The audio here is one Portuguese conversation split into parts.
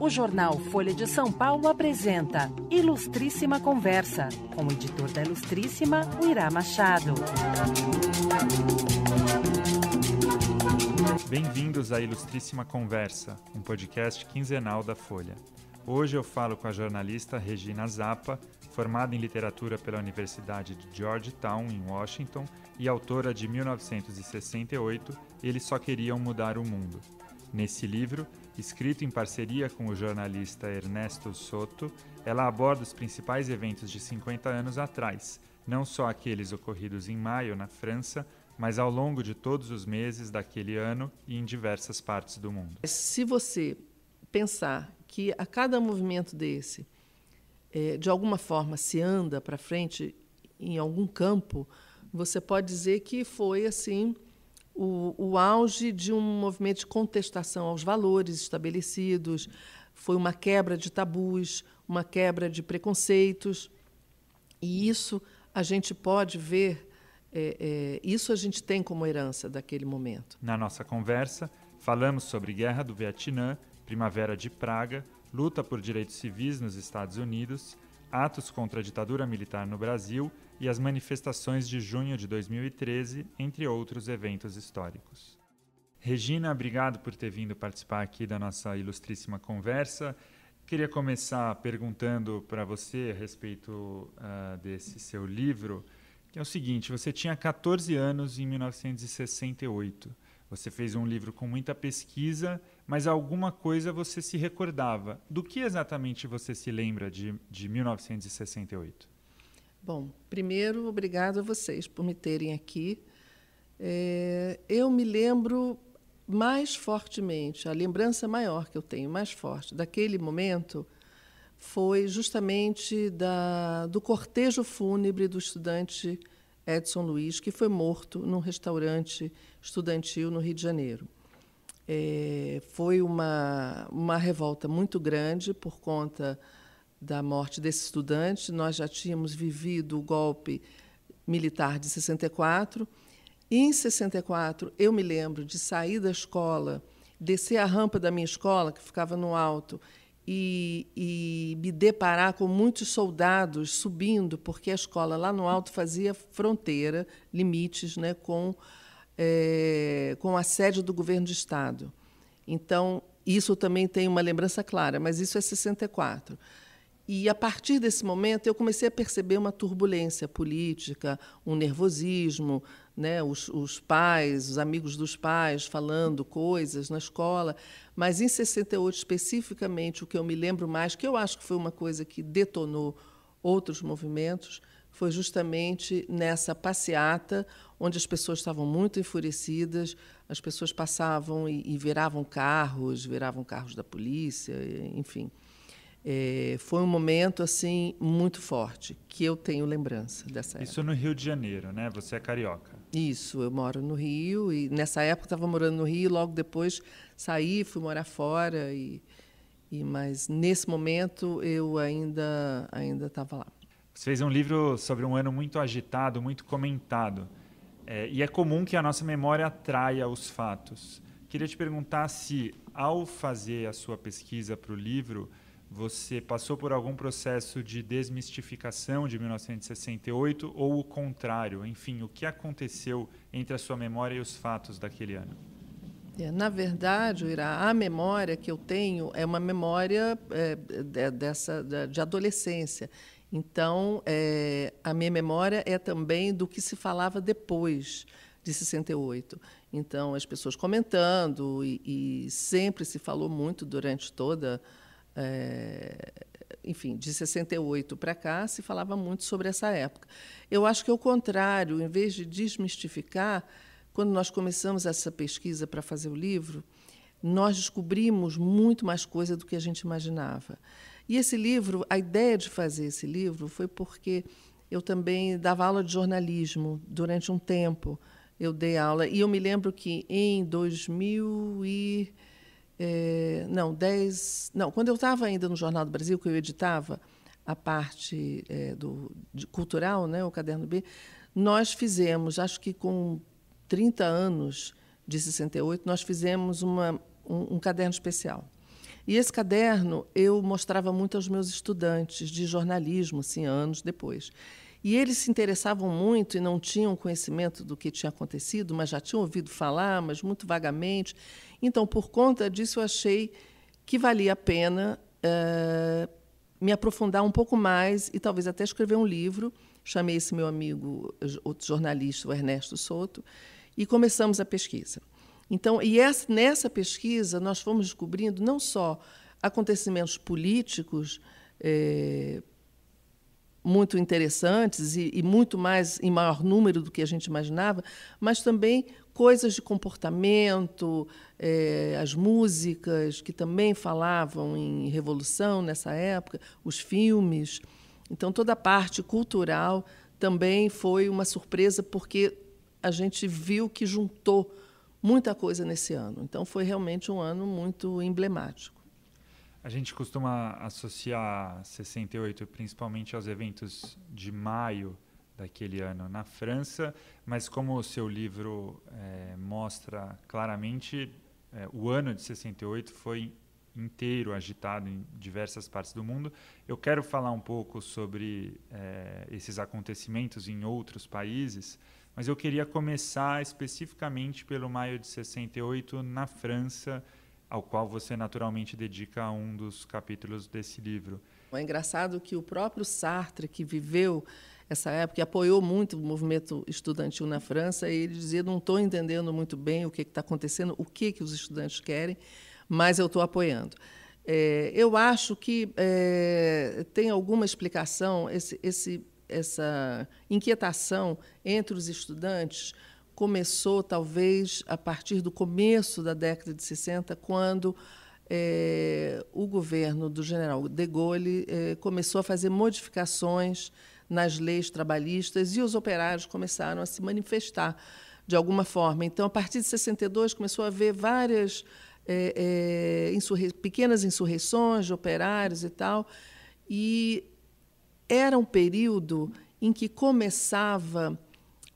O jornal Folha de São Paulo apresenta Ilustríssima Conversa, com o editor da Ilustríssima, o Irá Machado. Bem-vindos à Ilustríssima Conversa, um podcast quinzenal da Folha. Hoje eu falo com a jornalista Regina Zappa, formada em literatura pela Universidade de Georgetown, em Washington, e autora de 1968, Eles Só Queriam Mudar o Mundo. Nesse livro, escrito em parceria com o jornalista Ernesto Soto, ela aborda os principais eventos de 50 anos atrás, não só aqueles ocorridos em maio, na França, mas ao longo de todos os meses daquele ano e em diversas partes do mundo. Se você pensar que a cada movimento desse, de alguma forma, se anda para frente em algum campo, você pode dizer que foi assim o auge de um movimento de contestação aos valores estabelecidos, foi uma quebra de tabus, uma quebra de preconceitos, e isso a gente pode ver, isso a gente tem como herança daquele momento. Na nossa conversa, falamos sobre Guerra do Vietnã, Primavera de Praga, luta por direitos civis nos Estados Unidos, atos contra a ditadura militar no Brasil e as manifestações de junho de 2013, entre outros eventos históricos. Regina, obrigado por ter vindo participar aqui da nossa ilustríssima conversa. Queria começar perguntando para você a respeito desse seu livro, que é o seguinte: você tinha 14 anos em 1968. Você fez um livro com muita pesquisa, mas alguma coisa você se recordava. Do que exatamente você se lembra de 1968? Bom, primeiro, obrigado a vocês por me terem aqui. Eu me lembro mais fortemente, a lembrança maior que eu tenho, mais forte, daquele momento, foi justamente do cortejo fúnebre do estudante Edson Luiz, que foi morto num restaurante estudantil no Rio de Janeiro. Foi uma revolta muito grande por conta da morte desse estudante. Nós já tínhamos vivido o golpe militar de 64. E, em 64, eu me lembro de sair da escola, descer a rampa da minha escola, que ficava no alto, e me deparar com muitos soldados subindo, porque a escola lá no alto fazia fronteira, limites, né, com a sede do governo de Estado. Então, isso também tem uma lembrança clara, mas isso é 64. E, a partir desse momento, eu comecei a perceber uma turbulência política, um nervosismo, né? Os pais, os amigos dos pais falando coisas na escola. Mas, em 68, especificamente, o que eu me lembro mais, que eu acho que foi uma coisa que detonou outros movimentos, foi justamente nessa passeata, onde as pessoas estavam muito enfurecidas, as pessoas passavam e viravam carros da polícia, enfim. Foi um momento assim muito forte, que eu tenho lembrança dessa época. Isso no Rio de Janeiro, né? Você é carioca. Isso, eu moro no Rio, e nessa época estava morando no Rio, logo depois saí, fui morar fora, mas nesse momento eu ainda estava lá. Você fez um livro sobre um ano muito agitado, muito comentado, e é comum que a nossa memória traia os fatos. Queria te perguntar se, ao fazer a sua pesquisa para o livro, você passou por algum processo de desmistificação de 1968 ou o contrário? Enfim, o que aconteceu entre a sua memória e os fatos daquele ano? Na verdade, Irá, a memória que eu tenho é uma memória de adolescência. Então, a minha memória é também do que se falava depois de 68. Então, as pessoas comentando, e sempre se falou muito durante toda... enfim, de 68 para cá, se falava muito sobre essa época. Eu acho que é o contrário, em vez de desmistificar, quando nós começamos essa pesquisa para fazer o livro, nós descobrimos muito mais coisa do que a gente imaginava. E esse livro, a ideia de fazer esse livro foi porque eu também dava aula de jornalismo durante um tempo. Eu dei aula, e eu me lembro que em 2000 e... quando eu estava ainda no Jornal do Brasil, que eu editava a parte cultural, né, o Caderno B, nós fizemos, acho que com 30 anos de 68, nós fizemos um caderno especial. E esse caderno eu mostrava muito aos meus estudantes de jornalismo, assim, anos depois. E eles se interessavam muito e não tinham conhecimento do que tinha acontecido, mas já tinham ouvido falar, mas muito vagamente. Então, por conta disso, eu achei que valia a pena me aprofundar um pouco mais e talvez até escrever um livro. Chamei esse meu amigo, outro jornalista, o Ernesto Soto, e começamos a pesquisa. Então, nessa pesquisa, nós fomos descobrindo não só acontecimentos políticos muito interessantes e muito mais, em maior número do que a gente imaginava, mas também coisas de comportamento, as músicas que também falavam em revolução nessa época, os filmes. Então, toda a parte cultural também foi uma surpresa, porque a gente viu que juntou muita coisa nesse ano. Então, foi realmente um ano muito emblemático. A gente costuma associar 68 principalmente aos eventos de maio daquele ano na França, mas como o seu livro mostra claramente, o ano de 68 foi inteiro agitado em diversas partes do mundo. Eu quero falar um pouco sobre esses acontecimentos em outros países, mas eu queria começar especificamente pelo maio de 68 na França, ao qual você naturalmente dedica um dos capítulos desse livro. É engraçado que o próprio Sartre, que viveu essa época e apoiou muito o movimento estudantil na França, ele dizia: não estou entendendo muito bem o que está acontecendo, o que os estudantes querem, mas eu estou apoiando. Eu acho que tem alguma explicação, essa inquietação entre os estudantes começou, talvez, a partir do começo da década de 60, quando o governo do general de Gaulle começou a fazer modificações nas leis trabalhistas e os operários começaram a se manifestar de alguma forma. Então, a partir de 62, começou a haver várias pequenas insurreições de operários e tal, e era um período em que começava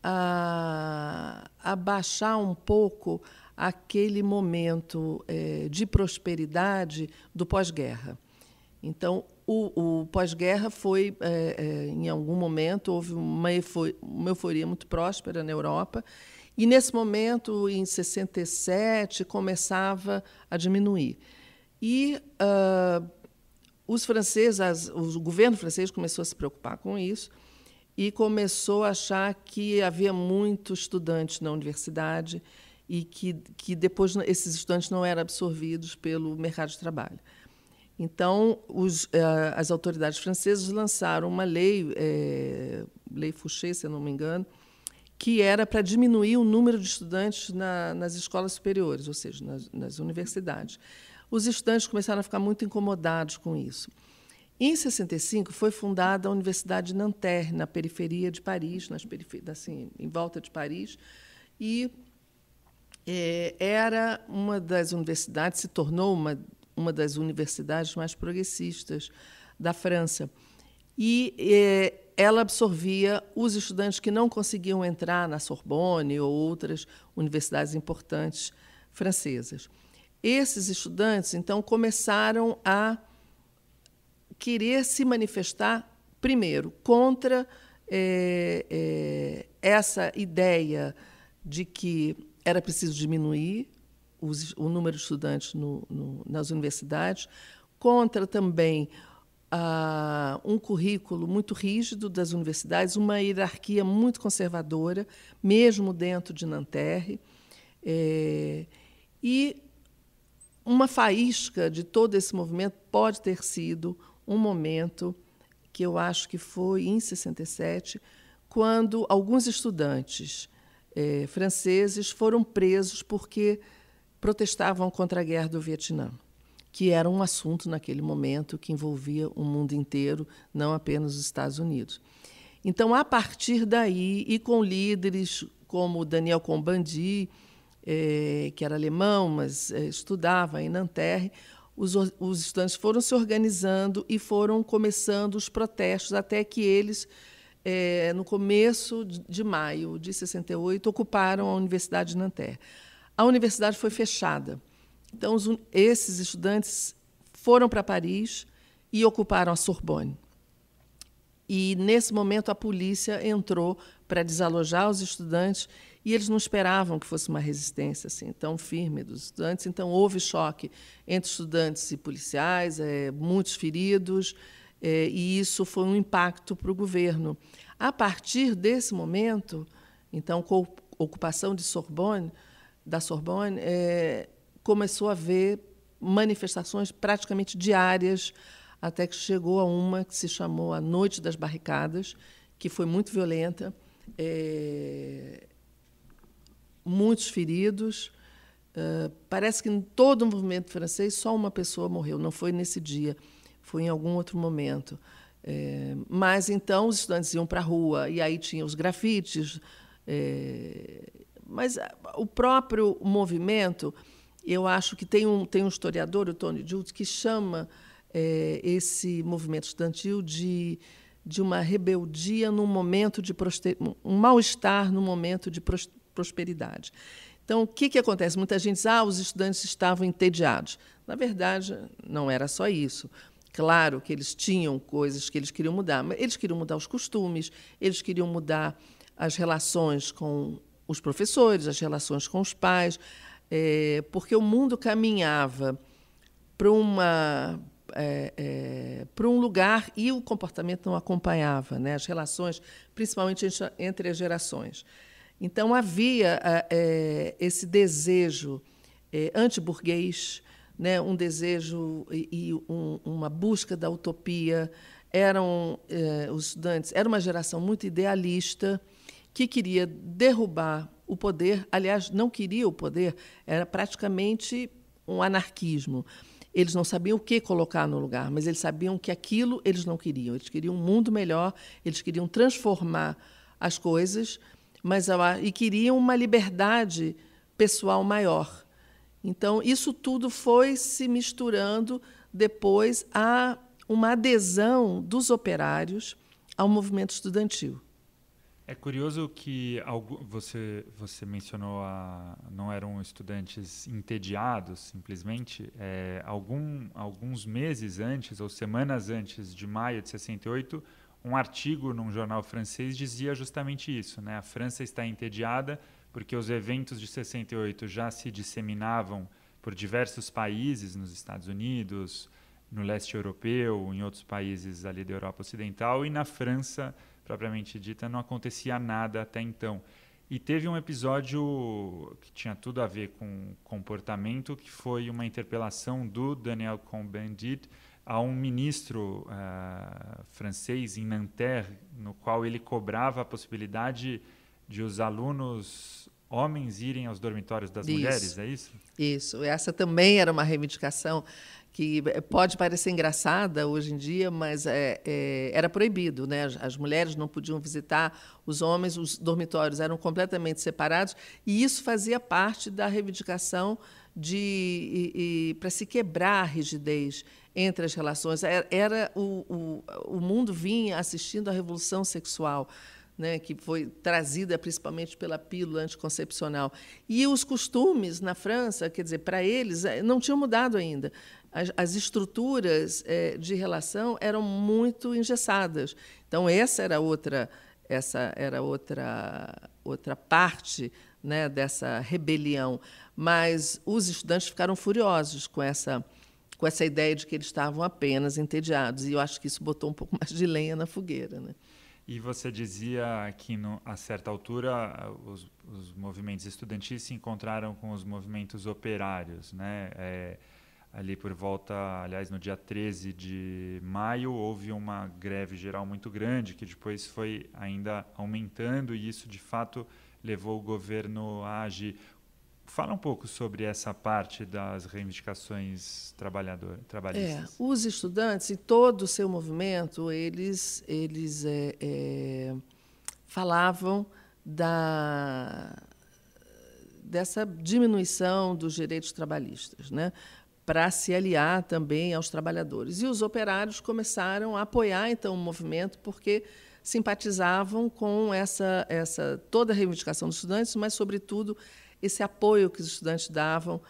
a baixar um pouco aquele momento de prosperidade do pós-guerra. Então, o pós-guerra foi, em algum momento, houve uma euforia muito próspera na Europa, e, nesse momento, em 67, começava a diminuir. E os franceses, o governo francês começou a se preocupar com isso e começou a achar que havia muitos estudantes na universidade e que depois esses estudantes não eram absorvidos pelo mercado de trabalho. Então, as autoridades francesas lançaram uma lei, Lei Fouché, se eu não me engano, que era para diminuir o número de estudantes nas escolas superiores, ou seja, nas universidades. Os estudantes começaram a ficar muito incomodados com isso. Em 65, foi fundada a Universidade de Nanterre, na periferia de Paris, assim, em volta de Paris, e era uma das universidades, se tornou uma das universidades mais progressistas da França. E ela absorvia os estudantes que não conseguiam entrar na Sorbonne ou outras universidades importantes francesas. Esses estudantes, então, começaram a querer se manifestar, primeiro, contra essa ideia de que era preciso diminuir o número de estudantes nas universidades, contra também um currículo muito rígido das universidades, uma hierarquia muito conservadora, mesmo dentro de Nanterre, e uma faísca de todo esse movimento pode ter sido um momento que eu acho que foi em 67, quando alguns estudantes franceses foram presos porque protestavam contra a guerra do Vietnã, que era um assunto naquele momento que envolvia o mundo inteiro, não apenas os Estados Unidos. Então, a partir daí, e com líderes como Daniel Cohn-Bendit, que era alemão, mas estudava em Nanterre, os estudantes foram se organizando e foram começando os protestos, até que eles, no começo de maio de 68, ocuparam a Universidade de Nanterre. A universidade foi fechada. Então, esses estudantes foram para Paris e ocuparam a Sorbonne. E, nesse momento, a polícia entrou para desalojar os estudantes e eles não esperavam que fosse uma resistência assim, tão firme dos estudantes. Então, houve choque entre estudantes e policiais, muitos feridos, e isso foi um impacto para o governo. A partir desse momento, então, com a ocupação da Sorbonne, começou a haver manifestações praticamente diárias, até que chegou a uma que se chamou a Noite das Barricadas, que foi muito violenta, muitos feridos. Parece que em todo o movimento francês só uma pessoa morreu, não foi nesse dia, foi em algum outro momento. Mas, então, os estudantes iam para a rua, e aí tinha os grafites. Mas o próprio movimento, eu acho que tem um historiador, o Tony Judt, que chama esse movimento estudantil de uma rebeldia num momento de um mal-estar no momento de prosperidade. Então, o que acontece? Muita gente diz os estudantes estavam entediados. Na verdade, não era só isso. Claro que eles tinham coisas que eles queriam mudar, mas eles queriam mudar os costumes, eles queriam mudar as relações com os professores, as relações com os pais, porque o mundo caminhava para um lugar e o comportamento não acompanhava, né? As relações, principalmente entre as gerações. Então, havia esse desejo antiburguês, né? Um desejo e uma busca da utopia. Os estudantes, era uma geração muito idealista, que queria derrubar o poder. Aliás, não queria o poder, era praticamente um anarquismo. Eles não sabiam o que colocar no lugar, mas eles sabiam que aquilo eles não queriam. Eles queriam um mundo melhor, eles queriam transformar as coisas, e queriam uma liberdade pessoal maior. Então, isso tudo foi se misturando depois a uma adesão dos operários ao movimento estudantil. É curioso que você mencionou não eram estudantes entediados, simplesmente. Alguns meses antes, ou semanas antes de maio de 68, um artigo num jornal francês dizia justamente isso, né? A França está entediada porque os eventos de 68 já se disseminavam por diversos países, nos Estados Unidos, no leste europeu, em outros países ali da Europa Ocidental, e na França, propriamente dita, não acontecia nada até então. E teve um episódio que tinha tudo a ver com comportamento, que foi uma interpelação do Daniel Cohn-Bendit a um ministro francês em Nanterre, no qual ele cobrava a possibilidade de os alunos homens irem aos dormitórios das mulheres, é isso? Isso. Essa também era uma reivindicação que pode parecer engraçada hoje em dia, mas era proibido, né? As mulheres não podiam visitar os homens, os dormitórios eram completamente separados, e isso fazia parte da reivindicação para se quebrar a rigidez entre as relações. O mundo vinha assistindo à revolução sexual, né, que foi trazida principalmente pela pílula anticoncepcional. E os costumes na França, quer dizer, para eles, não tinham mudado ainda. As estruturas de relação eram muito engessadas. Então, essa era outra parte, né, dessa rebelião. Mas os estudantes ficaram furiosos com essa ideia de que eles estavam apenas entediados. E eu acho que isso botou um pouco mais de lenha na fogueira, né? E você dizia que, a certa altura, os movimentos estudantis se encontraram com os movimentos operários, né? Ali por volta, aliás, no dia 13 de maio, houve uma greve geral muito grande, que depois foi ainda aumentando, e isso, de fato, levou o governo a agir. Fala um pouco sobre essa parte das reivindicações trabalhistas. Os estudantes, e todo o seu movimento, eles falavam dessa diminuição dos direitos trabalhistas, né, para se aliar também aos trabalhadores. E os operários começaram a apoiar, então, o movimento, porque simpatizavam com toda a reivindicação dos estudantes, mas, sobretudo, esse apoio que os estudantes davam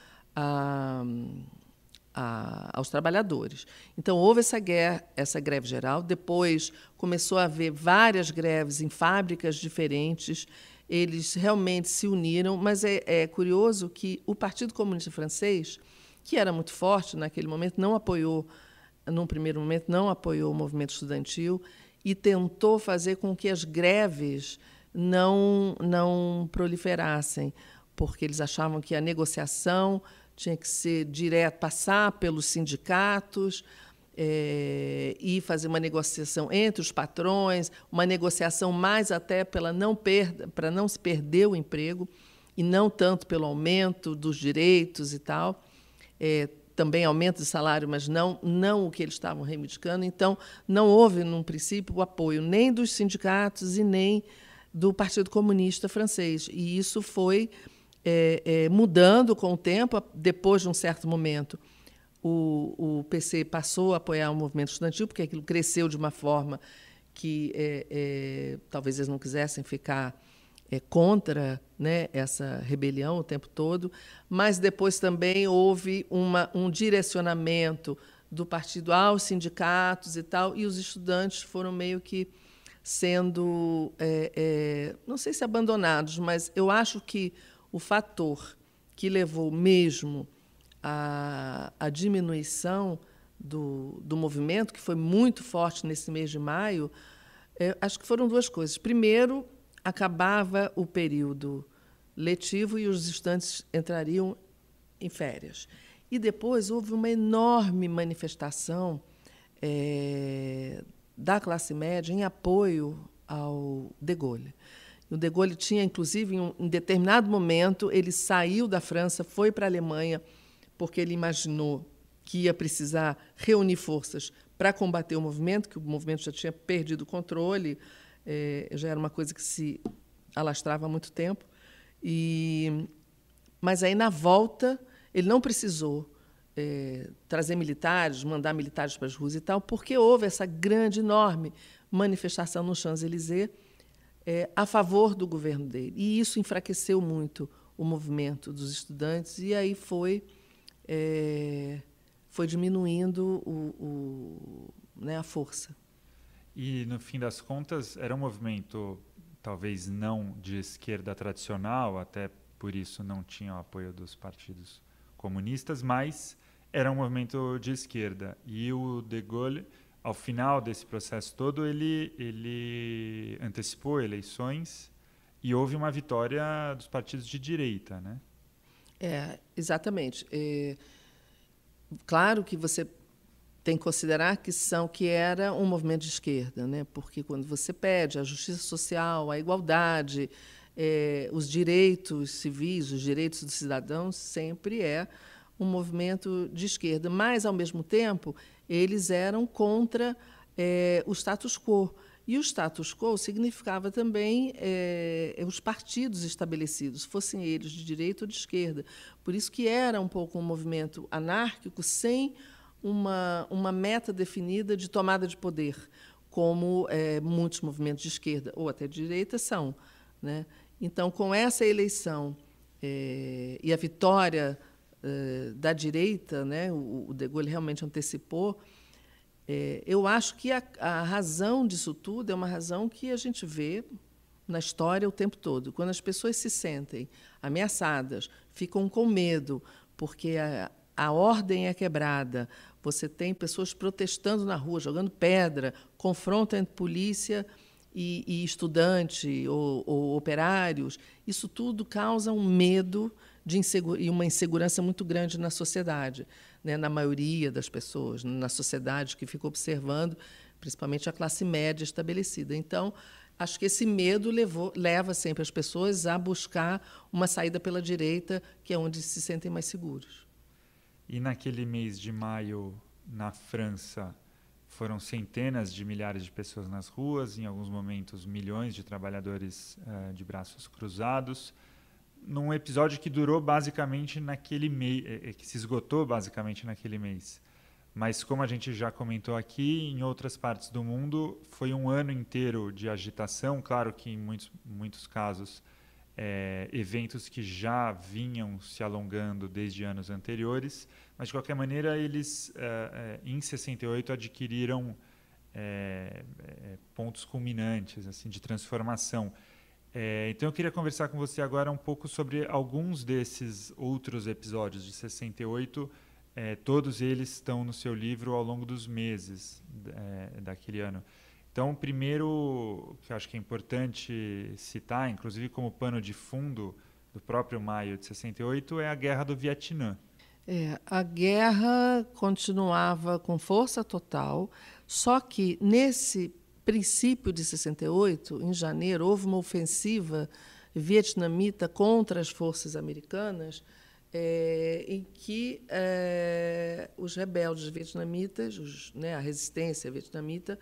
aos trabalhadores. Então, houve essa greve geral, depois começou a haver várias greves em fábricas diferentes, eles realmente se uniram, mas é curioso que o Partido Comunista Francês, que era muito forte naquele momento, num primeiro momento, não apoiou o movimento estudantil e tentou fazer com que as greves não proliferassem, porque eles achavam que a negociação tinha que ser direto, passar pelos sindicatos e fazer uma negociação entre os patrões, uma negociação mais até para não se perder o emprego e não tanto pelo aumento dos direitos e tal, também aumento de salário, mas não o que eles estavam reivindicando. Então, não houve, num princípio, o apoio nem dos sindicatos e nem do Partido Comunista Francês. E isso foi mudando com o tempo. Depois de um certo momento, o PC passou a apoiar o movimento estudantil, porque aquilo cresceu de uma forma que talvez eles não quisessem ficar contra, né, essa rebelião o tempo todo, mas depois também houve um direcionamento do partido aos sindicatos e tal, e os estudantes foram meio que sendo, não sei se abandonados, mas eu acho que o fator que levou mesmo à diminuição do movimento, que foi muito forte nesse mês de maio, acho que foram duas coisas. Primeiro, acabava o período letivo e os estudantes entrariam em férias. E depois houve uma enorme manifestação da classe média em apoio ao de Gaulle. O de Gaulle tinha, inclusive, em determinado momento, ele saiu da França, foi para a Alemanha, porque ele imaginou que ia precisar reunir forças para combater o movimento, que o movimento já tinha perdido o controle, já era uma coisa que se alastrava há muito tempo. Mas aí, na volta, ele não precisou trazer militares, mandar militares para as ruas e tal, porque houve essa grande, enorme manifestação no Champs-Élysées a favor do governo dele. E isso enfraqueceu muito o movimento dos estudantes, e aí foi diminuindo a força. E, no fim das contas, era um movimento, talvez não de esquerda tradicional, até por isso não tinha o apoio dos partidos comunistas, mas era um movimento de esquerda. E o de Gaulle, ao final desse processo todo, ele antecipou eleições e houve uma vitória dos partidos de direita, né? Exatamente. Claro que você tem que considerar que era um movimento de esquerda, né? Porque quando você pede a justiça social, a igualdade, os direitos civis, os direitos dos cidadãos, sempre é um movimento de esquerda. Mas, ao mesmo tempo, eles eram contra o status quo. E o status quo significava também os partidos estabelecidos, fossem eles de direita ou de esquerda. Por isso que era um pouco um movimento anárquico, sem uma meta definida de tomada de poder, como muitos movimentos de esquerda ou até de direita são, né? Então, com essa eleição e a vitória da direita, né, o de Gaulle realmente antecipou, eu acho que a razão disso tudo é uma razão que a gente vê na história o tempo todo. Quando as pessoas se sentem ameaçadas, ficam com medo, porque a ordem é quebrada, você tem pessoas protestando na rua, jogando pedra, confronto entre polícia e estudante ou operários, isso tudo causa um medo e uma insegurança muito grande na sociedade, né, na maioria das pessoas, na sociedade que fica observando, principalmente a classe média estabelecida. Então, acho que esse medo leva sempre as pessoas a buscar uma saída pela direita, que é onde se sentem mais seguros. E naquele mês de maio, na França, foram centenas de milhares de pessoas nas ruas, em alguns momentos milhões de trabalhadores de braços cruzados, num episódio que durou basicamente naquele mês, que se esgotou basicamente naquele mês. Mas, como a gente já comentou aqui, em outras partes do mundo foi um ano inteiro de agitação. Claro que em muitos casos eventos que já vinham se alongando desde anos anteriores, mas, de qualquer maneira, eles, em 68, adquiriram pontos culminantes assim, de transformação. Então, eu queria conversar com você agora um pouco sobre alguns desses outros episódios de 68. Todos eles estão no seu livro ao longo dos meses daquele ano. Então, o primeiro que eu acho que é importante citar, inclusive como pano de fundo do próprio maio de 68, é a Guerra do Vietnã. A guerra continuava com força total, só que nesse princípio de 68, em janeiro, houve uma ofensiva vietnamita contra as forças americanas, em que os rebeldes vietnamitas, a resistência vietnamita,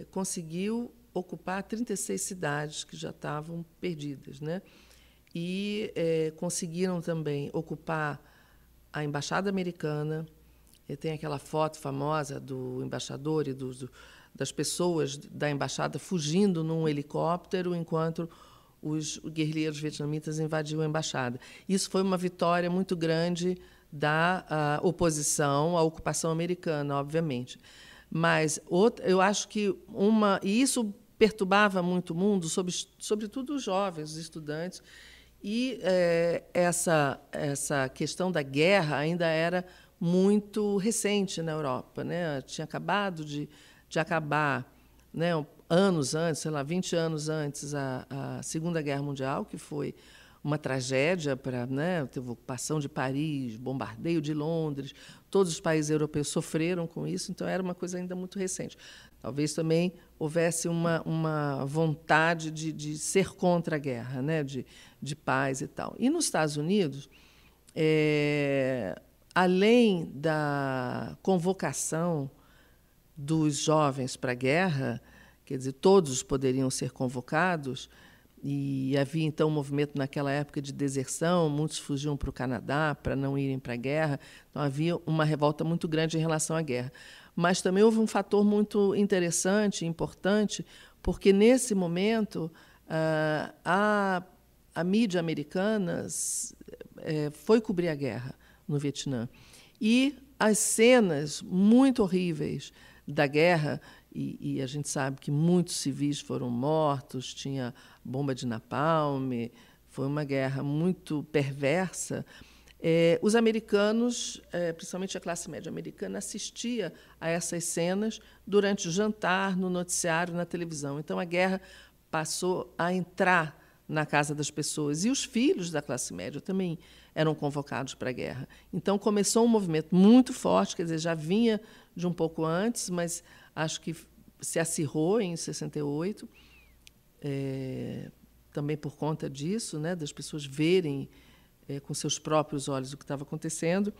conseguiu ocupar 36 cidades que já estavam perdidas, né? E conseguiram também ocupar a embaixada americana. Tem aquela foto famosa do embaixador e das pessoas da embaixada fugindo num helicóptero enquanto os guerrilheiros vietnamitas invadiam a embaixada. Isso foi uma vitória muito grande da oposição à ocupação americana, obviamente. Mas eu acho que e isso perturbava muito o mundo, sobretudo os jovens, os estudantes, e essa questão da guerra ainda era muito recente na Europa, né? Tinha acabado de acabar, né? Anos antes, 20 anos antes, a Segunda Guerra Mundial, que foi uma tragédia teve ocupação de Paris, bombardeio de Londres, todos os países europeus sofreram com isso, então era uma coisa ainda muito recente. Talvez também houvesse uma vontade de ser contra a guerra, né? de paz e tal. E nos Estados Unidos, além da convocação dos jovens para a guerra, quer dizer, todos poderiam ser convocados, e havia, então, um movimento naquela época de deserção, muitos fugiam para o Canadá para não irem para a guerra, então havia uma revolta muito grande em relação à guerra. Mas também houve um fator muito interessante e importante, porque, nesse momento, a mídia americana foi cobrir a guerra no Vietnã. E as cenas muito horríveis da guerra, e a gente sabe que muitos civis foram mortos, tinha bomba de napalm, foi uma guerra muito perversa. Os americanos, principalmente a classe média americana, assistia a essas cenas durante o jantar, no noticiário, na televisão. Então, a guerra passou a entrar na casa das pessoas. E os filhos da classe média também eram convocados para a guerra. Então, começou um movimento muito forte, quer dizer, já vinha de um pouco antes, mas acho que se acirrou em 68, também por conta disso, né, das pessoas verem com seus próprios olhos o que estava acontecendo.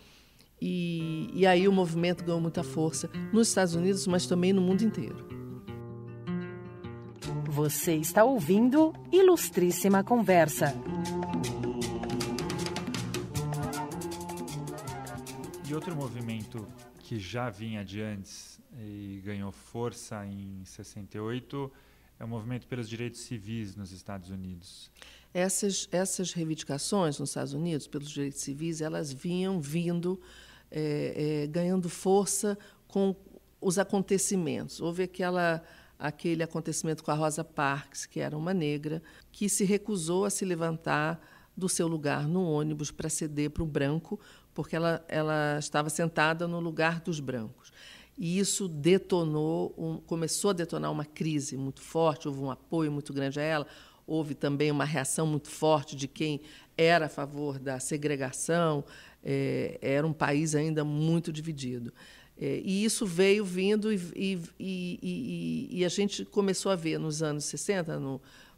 E aí o movimento ganhou muita força nos Estados Unidos, mas também no mundo inteiro. Você está ouvindo Ilustríssima Conversa. E outro movimento que já vinha de antes e ganhou força em 68 é o movimento pelos direitos civis nos Estados Unidos. Essas reivindicações nos Estados Unidos pelos direitos civis, elas vinham vindo, ganhando força com os acontecimentos. Houve aquele acontecimento com a Rosa Parks, que era uma negra, que se recusou a se levantar do seu lugar no ônibus para ceder para o branco, porque ela estava sentada no lugar dos brancos. E isso começou a detonar uma crise muito forte, houve um apoio muito grande a ela, houve também uma reação muito forte de quem era a favor da segregação, era um país ainda muito dividido. E isso veio vindo e a gente começou a ver nos anos 60,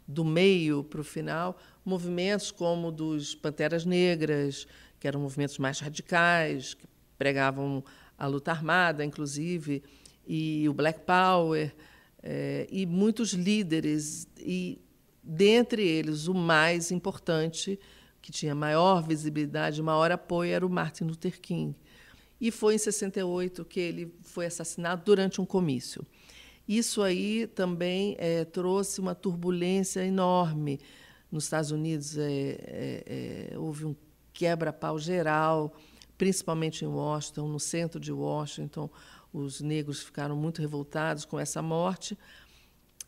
do meio para o final, movimentos como o dos Panteras Negras, que eram movimentos mais radicais, que pregavam a luta armada, inclusive, e o Black Power, e muitos líderes, e dentre eles o mais importante, que tinha maior visibilidade, maior apoio, era o Martin Luther King. E foi em 68 que ele foi assassinado durante um comício. Isso aí também trouxe uma turbulência enorme. Nos Estados Unidos houve um quebra-pau geral, principalmente em Washington, no centro de Washington. Os negros ficaram muito revoltados com essa morte,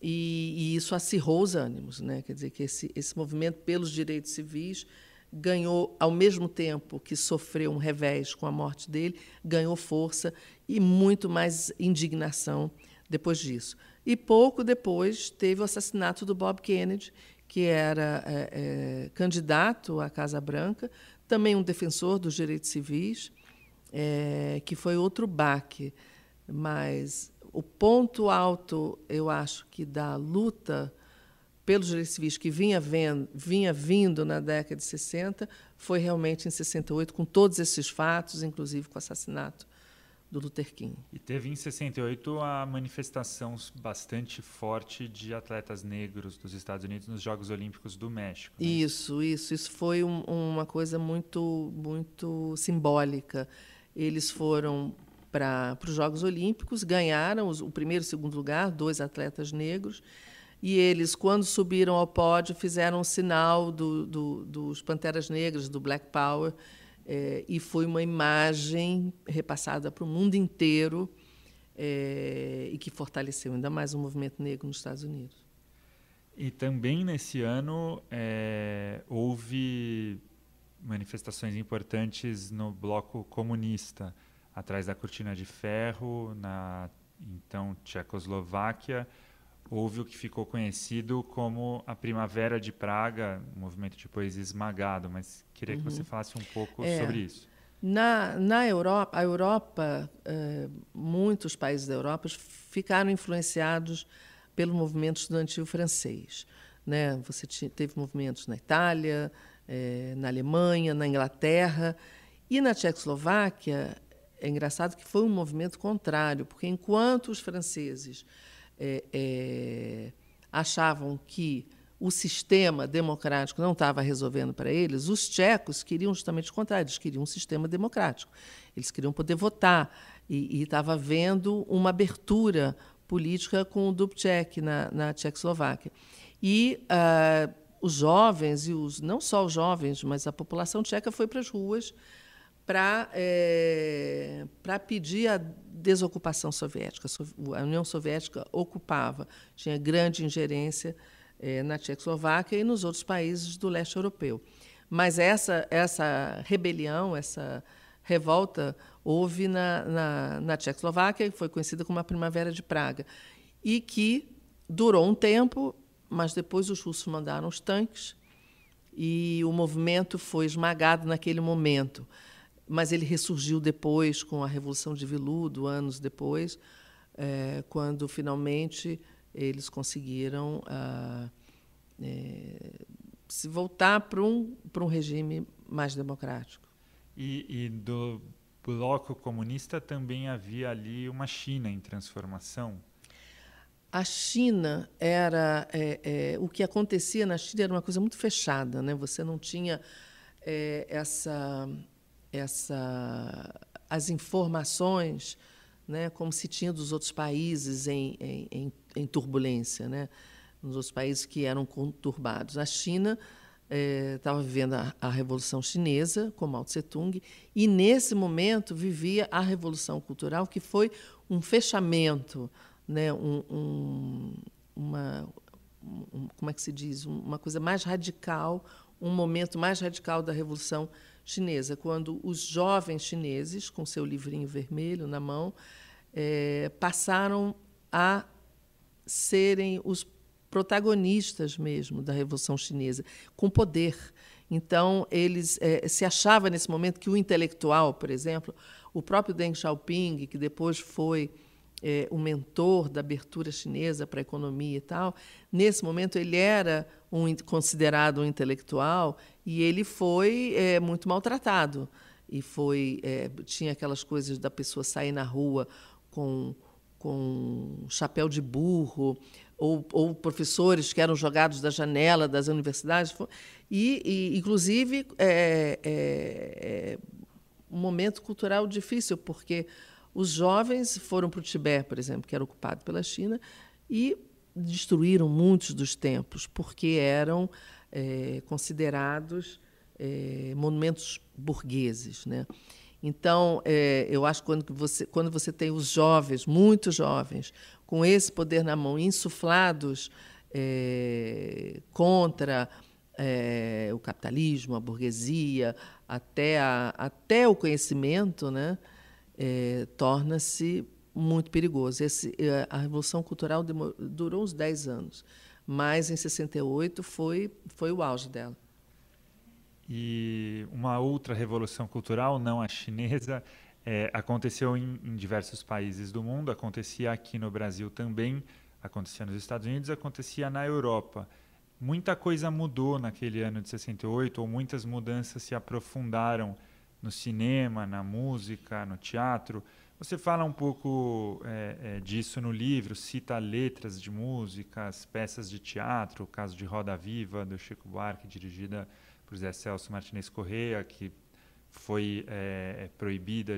e isso acirrou os ânimos, né? Quer dizer, que esse movimento pelos direitos civis ganhou, ao mesmo tempo que sofreu um revés com a morte dele, ganhou força e muito mais indignação depois disso. E pouco depois teve o assassinato do Bob Kennedy, que era candidato à Casa Branca, também um defensor dos direitos civis, que foi outro baque. Mas o ponto alto, eu acho, que da luta pelos direitos civis que vinha vindo na década de 60 foi realmente em 68, com todos esses fatos, inclusive com o assassinato do Luther King. E teve em 68 a manifestação bastante forte de atletas negros dos Estados Unidos nos Jogos Olímpicos do México. Né? Isso foi uma coisa muito, muito simbólica. Eles foram para os Jogos Olímpicos, ganharam o primeiro e o segundo lugar, 2 atletas negros, e eles, quando subiram ao pódio, fizeram o sinal dos Panteras Negras, do Black Power, e foi uma imagem repassada para o mundo inteiro, e que fortaleceu ainda mais o movimento negro nos Estados Unidos. E também nesse ano houve manifestações importantes no bloco comunista, atrás da Cortina de Ferro, na então Tchecoslováquia. Houve o que ficou conhecido como a Primavera de Praga, um movimento de poesia esmagado, mas queria que você falasse um pouco sobre isso. Na Europa, muitos países da Europa ficaram influenciados pelo movimento estudantil francês. Né? Você teve movimentos na Itália, na Alemanha, na Inglaterra, e na Tchecoslováquia. É engraçado que foi um movimento contrário, porque enquanto os franceses achavam que o sistema democrático não estava resolvendo para eles, os tchecos queriam justamente o contrário, eles queriam um sistema democrático. Eles queriam poder votar, e estava havendo uma abertura política com o Dubček na Tchecoslováquia. E os jovens, não só os jovens, mas a população tcheca foi para as ruas para pedir a desocupação soviética. A União Soviética ocupava, tinha grande ingerência na Tchecoslováquia e nos outros países do leste europeu. Mas essa rebelião, essa revolta, houve na Tchecoslováquia, que foi conhecida como a Primavera de Praga, e que durou um tempo, mas depois os russos mandaram os tanques e o movimento foi esmagado naquele momento. Mas ele ressurgiu depois, com a Revolução de Viludo, anos depois, quando, finalmente, eles conseguiram se voltar para um regime mais democrático. E do bloco comunista também havia ali uma China em transformação? A China era... o que acontecia na China era uma coisa muito fechada, né? Você não tinha as informações, né, como se tinha dos outros países em turbulência, né, nos outros países que eram conturbados. A China estava vivendo a Revolução Chinesa, com Mao Tse-tung, e, nesse momento, vivia a Revolução Cultural, que foi um fechamento, né, como é que se diz? Uma coisa mais radical, um momento mais radical da Revolução Chinesa, quando os jovens chineses, com seu livrinho vermelho na mão, passaram a serem os protagonistas mesmo da Revolução Chinesa, com poder. Então, eles se achavam nesse momento que o intelectual, por exemplo, o próprio Deng Xiaoping, que depois foi o mentor da abertura chinesa para a economia e tal, nesse momento ele era considerado um intelectual e ele foi muito maltratado. E tinha aquelas coisas da pessoa sair na rua com chapéu de burro, ou professores que eram jogados da janela das universidades. Inclusive, um momento cultural difícil, porque Os jovens foram para o Tibete, por exemplo, que era ocupado pela China, e destruíram muitos dos templos, porque eram considerados monumentos burgueses, né? Então, eu acho que quando você tem os jovens, muitos jovens, com esse poder na mão, insuflados contra o capitalismo, a burguesia, até o conhecimento, né, torna-se muito perigoso. A Revolução Cultural durou uns 10 anos, mas em 68 foi o auge dela. E uma outra revolução cultural, não a chinesa, aconteceu em diversos países do mundo, acontecia aqui no Brasil também, acontecia nos Estados Unidos, acontecia na Europa. Muita coisa mudou naquele ano de 68, ou muitas mudanças se aprofundaram no cinema, na música, no teatro. Você fala um pouco disso no livro, cita letras de músicas, peças de teatro, o caso de Roda Viva, do Chico Buarque, dirigida por Zé Celso Martinez Corrêa, que foi proibida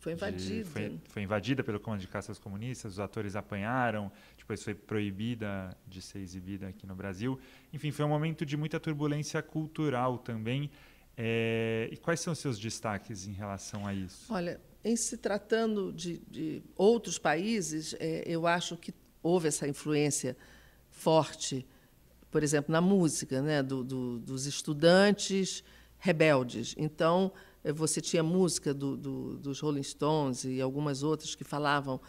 Foi invadida. Foi invadida pelo comando de caça aos comunistas, os atores apanharam, depois foi proibida de ser exibida aqui no Brasil. Enfim, foi um momento de muita turbulência cultural também. E quais são os seus destaques em relação a isso? Olha, em se tratando de outros países, eu acho que houve essa influência forte, por exemplo, na música, né, dos estudantes rebeldes. Então, você tinha música dos Rolling Stones e algumas outras que falavam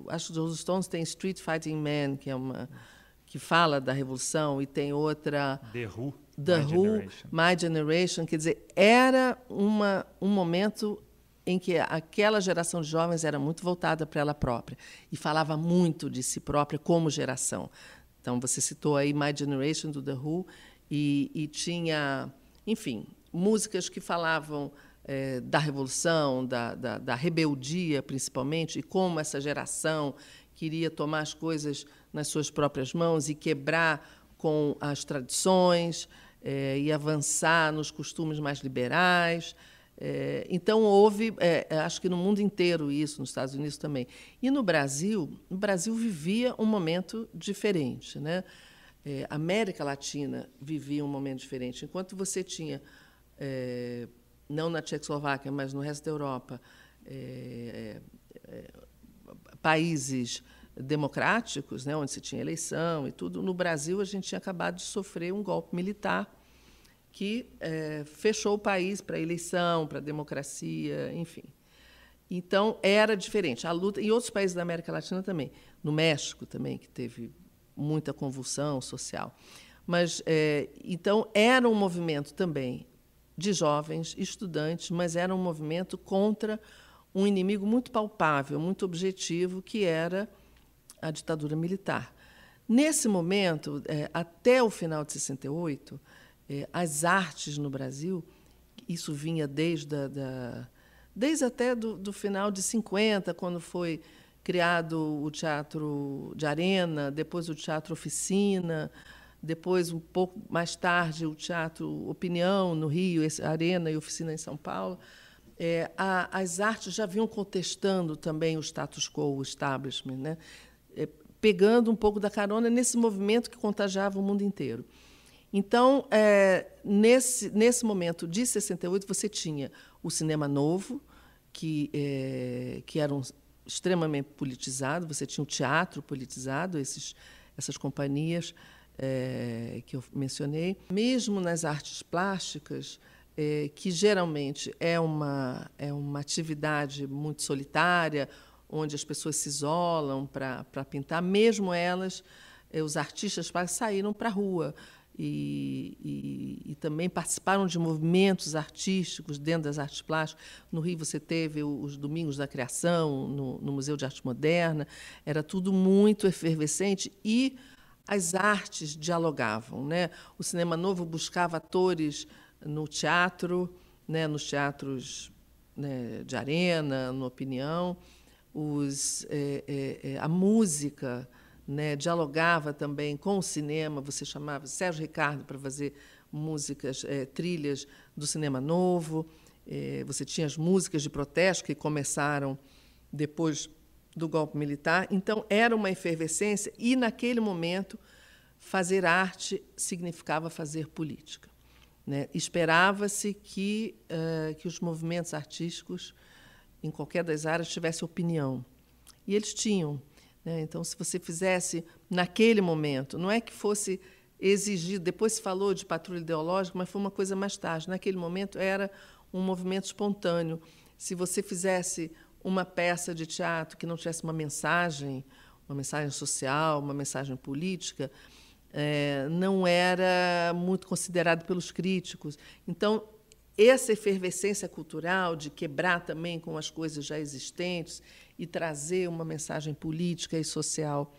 acho que os Rolling Stones tem Street Fighting Man, que fala da revolução, e tem outra... The Who, My Generation. Quer dizer, era um momento em que aquela geração de jovens era muito voltada para ela própria e falava muito de si própria como geração. Então, você citou aí My Generation, do The Who, e tinha, enfim, músicas que falavam da revolução, da rebeldia, principalmente, e como essa geração queria tomar as coisas nas suas próprias mãos e quebrar com as tradições e avançar nos costumes mais liberais. Então, houve, acho que no mundo inteiro isso, nos Estados Unidos também. E no Brasil vivia um momento diferente, né? A América Latina vivia um momento diferente. Enquanto você tinha, não na Tchecoslováquia, mas no resto da Europa, países democráticos, né, onde se tinha eleição e tudo, no Brasil a gente tinha acabado de sofrer um golpe militar que fechou o país para a eleição, para a democracia, enfim. Então, era diferente. A luta, em outros países da América Latina também, no México também, que teve muita convulsão social. Mas, então, era um movimento também de jovens, estudantes, mas era um movimento contra um inimigo muito palpável, muito objetivo, que era a ditadura militar. Nesse momento, até o final de 68, as artes no Brasil, isso vinha desde até do final de 50, quando foi criado o Teatro de Arena, depois o Teatro Oficina, depois, um pouco mais tarde, o Teatro Opinião, no Rio, Arena e Oficina em São Paulo. As artes já vinham contestando também o status quo, o establishment, né? Pegando um pouco da carona nesse movimento que contagiava o mundo inteiro. Então, nesse momento de 68, você tinha o cinema novo, que era extremamente politizado, você tinha o teatro politizado, essas companhias que eu mencionei. Mesmo nas artes plásticas, que geralmente é uma atividade muito solitária, onde as pessoas se isolam para pintar, mesmo elas, os artistas plásticos saíram para a rua e também participaram de movimentos artísticos dentro das artes plásticas. No Rio você teve os Domingos da Criação, no Museu de Arte Moderna, era tudo muito efervescente e as artes dialogavam, né? O cinema novo buscava atores no teatro, né, nos teatros, né, de arena, no Opinião. A música, né, dialogava também com o cinema. Você chamava Sérgio Ricardo para fazer músicas, trilhas do cinema novo. Você tinha as músicas de protesto que começaram depois do golpe militar. Então, era uma efervescência e, naquele momento, fazer arte significava fazer política, né? Esperava-se que os movimentos artísticos, em qualquer das áreas, tivessem opinião. E eles tinham, né? Então, se você fizesse naquele momento, não é que fosse exigido, depois se falou de patrulha ideológica, mas foi uma coisa mais tarde. Naquele momento, era um movimento espontâneo. Se você fizesse uma peça de teatro que não tivesse uma mensagem social, uma mensagem política, não era muito considerado pelos críticos. Então, essa efervescência cultural de quebrar também com as coisas já existentes e trazer uma mensagem política e social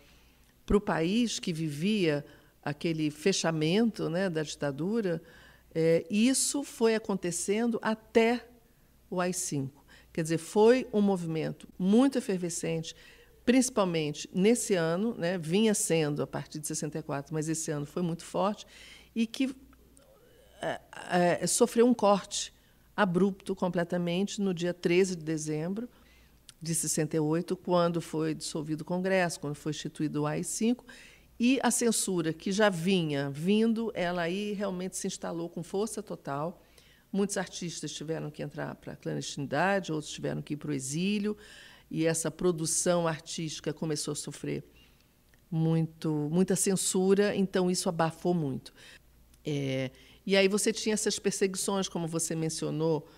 para o país que vivia aquele fechamento, né, da ditadura, isso foi acontecendo até o AI-5. Quer dizer, foi um movimento muito efervescente, principalmente nesse ano, né, vinha sendo a partir de 64, mas esse ano foi muito forte, e que sofreu um corte abrupto completamente no dia 13 de dezembro de 68, quando foi dissolvido o Congresso, quando foi instituído o AI-5, e a censura, que já vinha vindo, ela aí realmente se instalou com força total. Muitos artistas tiveram que entrar para a clandestinidade, outros tiveram que ir para o exílio, e essa produção artística começou a sofrer muita censura, então isso abafou muito. E aí você tinha essas perseguições, como você mencionou,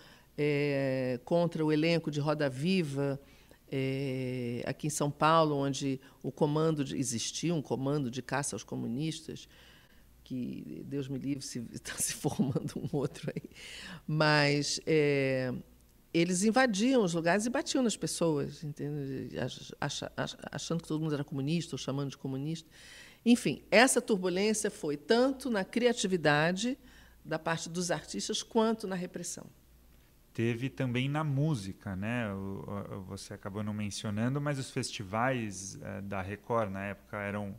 contra o elenco de Roda Viva, aqui em São Paulo, onde existia um comando de caça aos comunistas, que, Deus me livre, se está se formando um outro aí. Mas eles invadiam os lugares e batiam nas pessoas, entende? Achando que todo mundo era comunista, ou chamando de comunista. Enfim, essa turbulência foi tanto na criatividade da parte dos artistas, quanto na repressão. Teve também na música, né? Você acabou não mencionando, mas os festivais da Record, na época, eram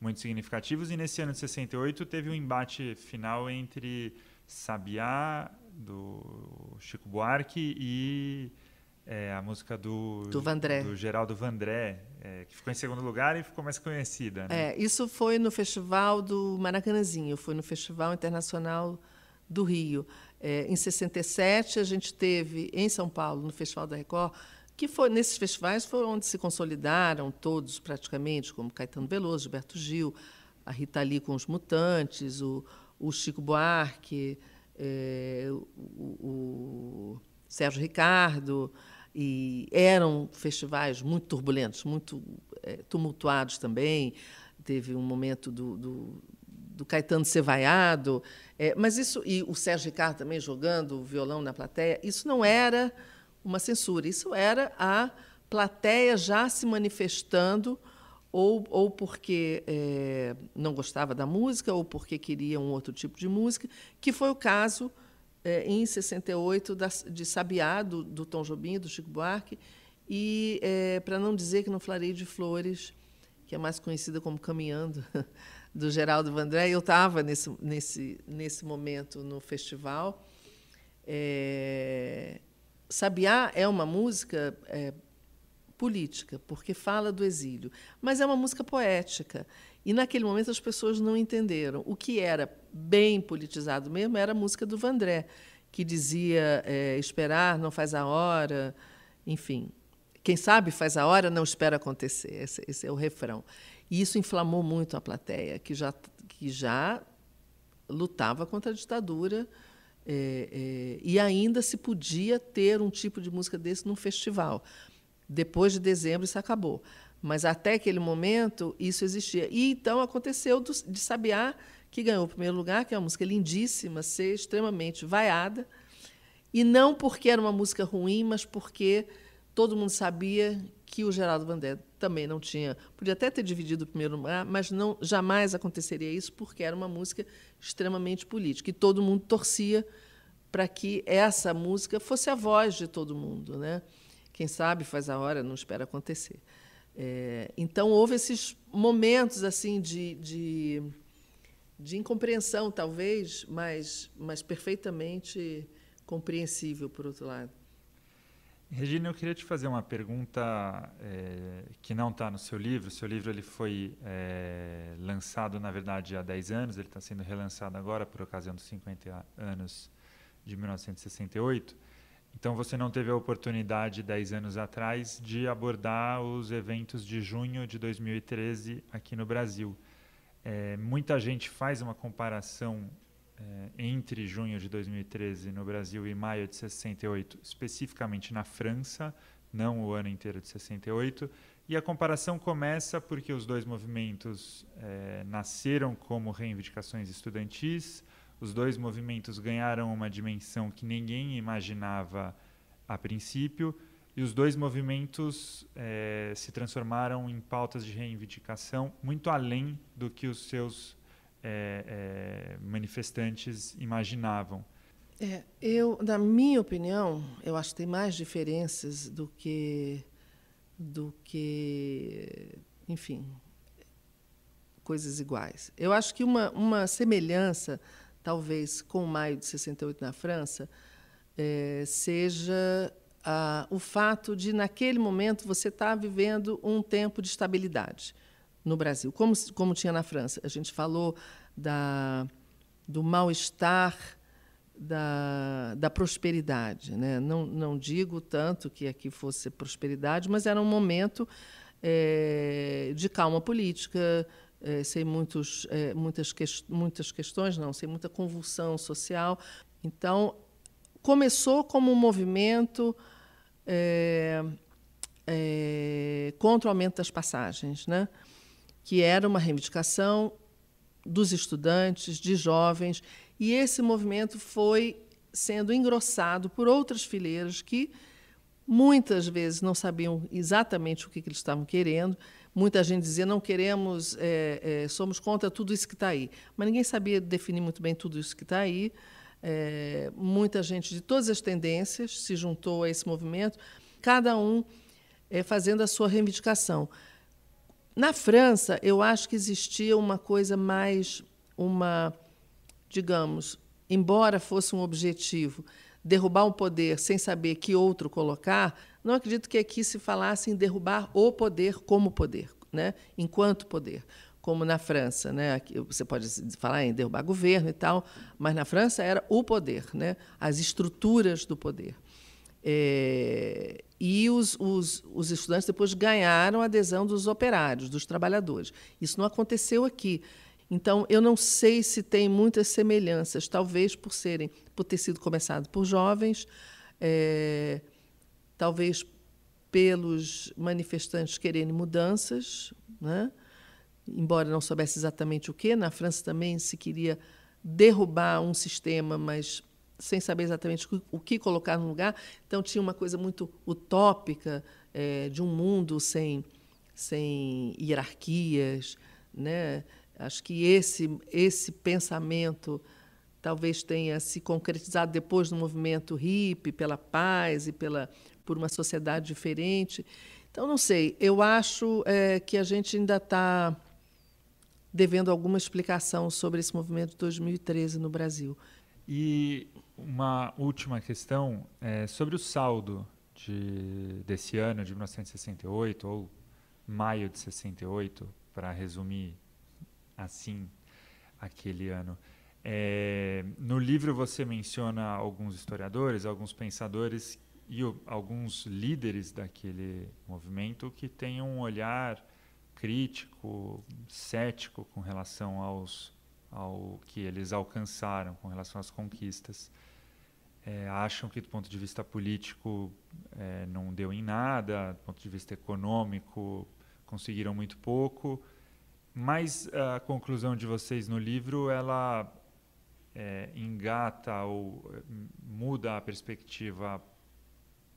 muito significativos, e nesse ano de 68 teve um embate final entre Sabiá, do Chico Buarque, e a música do Geraldo Vandré, que ficou em segundo lugar e ficou mais conhecida, né? Isso foi no Festival do Maracanãzinho, foi no Festival Internacional do Rio. Em 67, a gente teve, em São Paulo, no Festival da Record, que nesses festivais foram onde se consolidaram todos, praticamente, como Caetano Veloso, Gilberto Gil, a Rita Lee com os Mutantes, o Chico Buarque, o Sérgio Ricardo, e eram festivais muito turbulentos, muito tumultuados também. Teve um momento do Caetano ser vaiado, mas isso, e o Sérgio Ricardo também jogando o violão na plateia, isso não era uma censura, isso era a plateia já se manifestando, ou porque não gostava da música, ou porque queria um outro tipo de música, que foi o caso, em 68, de Sabiá, do Tom Jobim, do Chico Buarque, e, para não dizer que no Clareio de Flores, que é mais conhecida como Caminhando, do Geraldo Vandré. Eu estava nesse momento no festival. Sabiá é uma música política, porque fala do exílio, mas é uma música poética. E, naquele momento, as pessoas não entenderam. O que era bem politizado mesmo era a música do Vandré, que dizia esperar não faz a hora, enfim. Quem sabe faz a hora, não espera acontecer. Esse é o refrão. E isso inflamou muito a plateia, que já lutava contra a ditadura, e ainda se podia ter um tipo de música desse num festival. Depois de dezembro, isso acabou. Mas, até aquele momento, isso existia. E, então, aconteceu de Sabiá, que ganhou o primeiro lugar, que é uma música lindíssima, ser extremamente vaiada, e não porque era uma música ruim, mas porque todo mundo sabia que o Geraldo Vandré também não tinha... Podia até ter dividido o primeiro lugar, mas jamais aconteceria isso, porque era uma música extremamente política. E todo mundo torcia para que essa música fosse a voz de todo mundo, né? Quem sabe faz a hora, não espera acontecer. Então, houve esses momentos assim de incompreensão, talvez, mas perfeitamente compreensível, por outro lado. Regina, eu queria te fazer uma pergunta que não está no seu livro. O seu livro ele foi lançado, na verdade, há 10 anos. Ele está sendo relançado agora por ocasião dos 50 anos de 1968. Então, você não teve a oportunidade, 10 anos atrás, de abordar os eventos de junho de 2013 aqui no Brasil. Muita gente faz uma comparação entre junho de 2013 no Brasil e maio de 68, especificamente na França, não o ano inteiro de 68. E a comparação começa porque os dois movimentos nasceram como reivindicações estudantis. Os dois movimentos ganharam uma dimensão que ninguém imaginava a princípio, e os dois movimentos se transformaram em pautas de reivindicação muito além do que os seus manifestantes imaginavam. Na minha opinião, eu acho que tem mais diferenças do que enfim, coisas iguais. Eu acho que uma semelhança talvez com o maio de 68 na França, seja o fato de, naquele momento, você estar vivendo um tempo de estabilidade no Brasil, como tinha na França. A gente falou do mal-estar, da prosperidade, né? Não digo tanto que aqui fosse prosperidade, mas era um momento de calma política, sem muitas questões, não, sem muita convulsão social. Então, começou como um movimento contra o aumento das passagens, né? Que era uma reivindicação dos estudantes, de jovens, e esse movimento foi sendo engrossado por outras fileiras que muitas vezes não sabiam exatamente o que eles estavam querendo. Muita gente dizia, não queremos, somos contra tudo isso que está aí. Mas ninguém sabia definir muito bem tudo isso que está aí. Muita gente de todas as tendências se juntou a esse movimento, cada um fazendo a sua reivindicação. Na França, eu acho que existia uma coisa mais, digamos, embora fosse um objetivo, derrubar um poder sem saber que outro colocar, não acredito que aqui se falasse em derrubar o poder como poder, né? Enquanto poder, como na França, né? Aqui você pode falar em derrubar governo e tal, mas na França era o poder, né? As estruturas do poder. E os estudantes depois ganharam a adesão dos operários, dos trabalhadores. Isso não aconteceu aqui. Então, eu não sei se tem muitas semelhanças, talvez por ter sido começado por jovens, talvez pelos manifestantes quererem mudanças, né? Embora não soubesse exatamente o quê. Na França também se queria derrubar um sistema, mas sem saber exatamente o que colocar no lugar. Então, tinha uma coisa muito utópica de um mundo sem hierarquias, né? Acho que esse pensamento talvez tenha se concretizado depois no movimento hippie, pela paz e por uma sociedade diferente. Então, não sei, eu acho que a gente ainda está devendo alguma explicação sobre esse movimento de 2013 no Brasil. E uma última questão sobre o saldo desse ano, de 1968, ou maio de 68, para resumir assim aquele ano. No livro você menciona alguns historiadores, alguns pensadores e alguns líderes daquele movimento que têm um olhar crítico, cético com relação ao que eles alcançaram, com relação às conquistas. Acham que, do ponto de vista político, não deu em nada, do ponto de vista econômico, conseguiram muito pouco. Mas a conclusão de vocês no livro, ela engata ou muda a perspectiva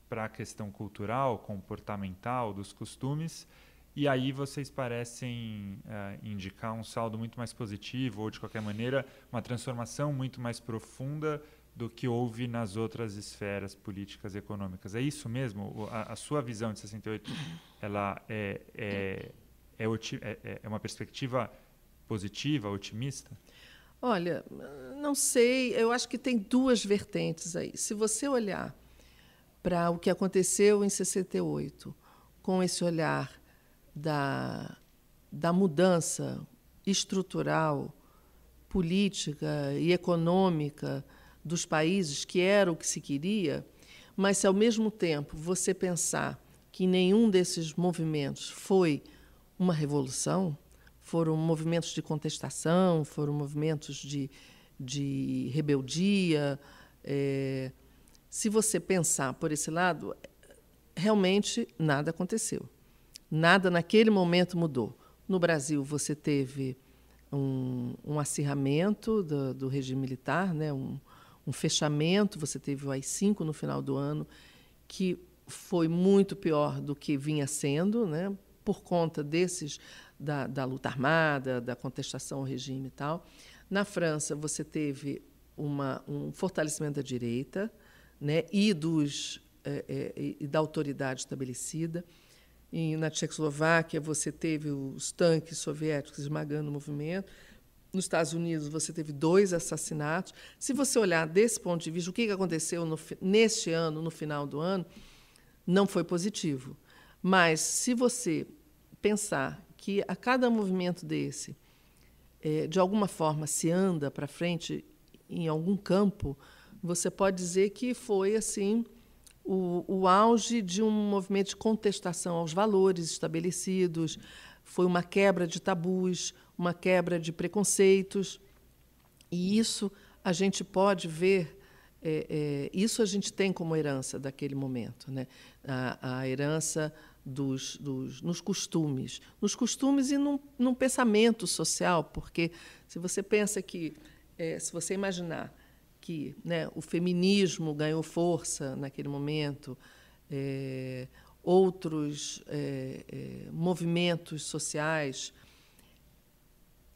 para a questão cultural, comportamental, dos costumes, e aí vocês parecem indicar um saldo muito mais positivo, ou, de qualquer maneira, uma transformação muito mais profunda do que houve nas outras esferas políticas e econômicas. É isso mesmo? A sua visão de 68, ela é uma perspectiva positiva, otimista? Olha, não sei, eu acho que tem duas vertentes aí. Se você olhar para o que aconteceu em 68, com esse olhar da mudança estrutural, política e econômica dos países, que era o que se queria, mas se, ao mesmo tempo, você pensar que nenhum desses movimentos foi uma revolução, foram movimentos de contestação, foram movimentos de rebeldia. Se você pensar por esse lado, realmente nada aconteceu. Nada naquele momento mudou. No Brasil, você teve um acirramento do regime militar, né? Um fechamento, você teve o AI-5 no final do ano, que foi muito pior do que vinha sendo, né? Por conta da luta armada, da contestação ao regime e tal. Na França, você teve um fortalecimento da direita, né? E da autoridade estabelecida. E na Tchecoslováquia, você teve os tanques soviéticos esmagando o movimento. Nos Estados Unidos, você teve 2 assassinatos. Se você olhar desse ponto de vista, o que aconteceu neste ano, no final do ano, não foi positivo. Mas, se você pensar que a cada movimento desse, de alguma forma, se anda para frente em algum campo, você pode dizer que foi assim o auge de um movimento de contestação aos valores estabelecidos, foi uma quebra de tabus, uma quebra de preconceitos. E isso a gente pode ver, isso a gente tem como herança daquele momento, né? A herança nos costumes e num pensamento social, porque se você pensa que, se você imaginar que, né, o feminismo ganhou força naquele momento, outros movimentos sociais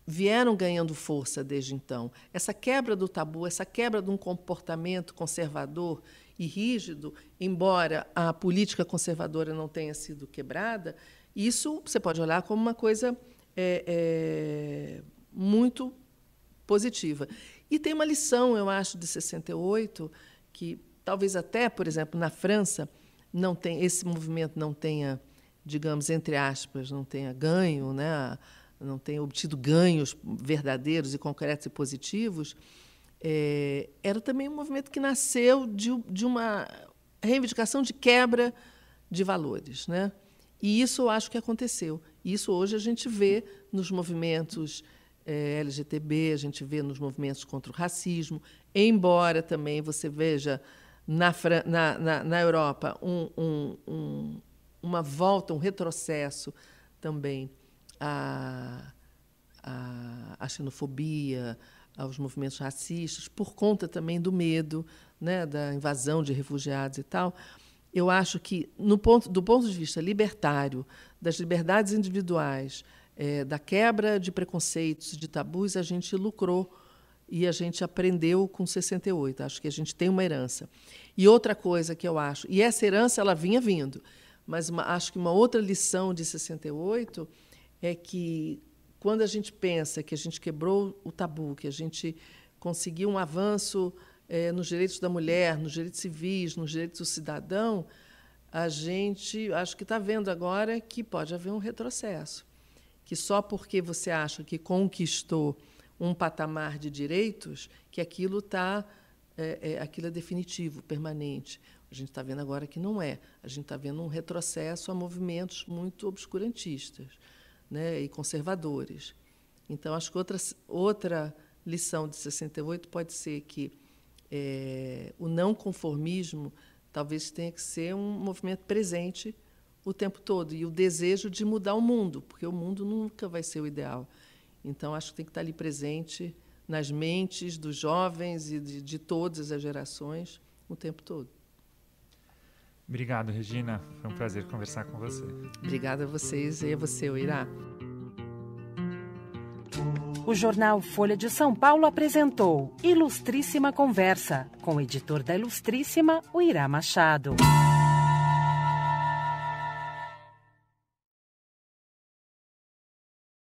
vieram ganhando força desde então. Essa quebra do tabu, essa quebra de um comportamento conservador e rígido, embora a política conservadora não tenha sido quebrada, isso você pode olhar como uma coisa muito positiva. E tem uma lição, eu acho, de 68, que talvez até, por exemplo, na França, esse movimento não tenha, digamos, entre aspas, não tenha ganho, né? Não tenha obtido ganhos verdadeiros e concretos e positivos. Era também um movimento que nasceu de uma reivindicação de quebra de valores, né? E isso eu acho que aconteceu. Isso hoje a gente vê nos movimentos LGTB, a gente vê nos movimentos contra o racismo, embora também você veja na Europa uma volta, um retrocesso também à xenofobia, aos movimentos racistas, por conta também do medo, né, da invasão de refugiados e tal. Eu acho que, do ponto de vista libertário, das liberdades individuais, da quebra de preconceitos, de tabus, a gente lucrou e a gente aprendeu com 68. Acho que a gente tem uma herança. E outra coisa que eu acho, e essa herança ela vinha vindo, mas acho que uma outra lição de 68 é que, quando a gente pensa que a gente quebrou o tabu, que a gente conseguiu um avanço nos direitos da mulher, nos direitos civis, nos direitos do cidadão, a gente acho que está vendo agora que pode haver um retrocesso. Que só porque você acha que conquistou um patamar de direitos, que aquilo aquilo é definitivo, permanente. A gente está vendo agora que não é. A gente está vendo um retrocesso a movimentos muito obscurantistas, né, e conservadores. Então, acho que outra lição de 68 pode ser que o não conformismo talvez tenha que ser um movimento presente o tempo todo, e o desejo de mudar o mundo, porque o mundo nunca vai ser o ideal. Então, acho que tem que estar ali presente nas mentes dos jovens e de todas as gerações o tempo todo. Obrigado, Regina. Foi um prazer conversar com você. Obrigada a vocês e a você, Uirá. O jornal Folha de São Paulo apresentou Ilustríssima Conversa, com o editor da Ilustríssima, Uirá Machado.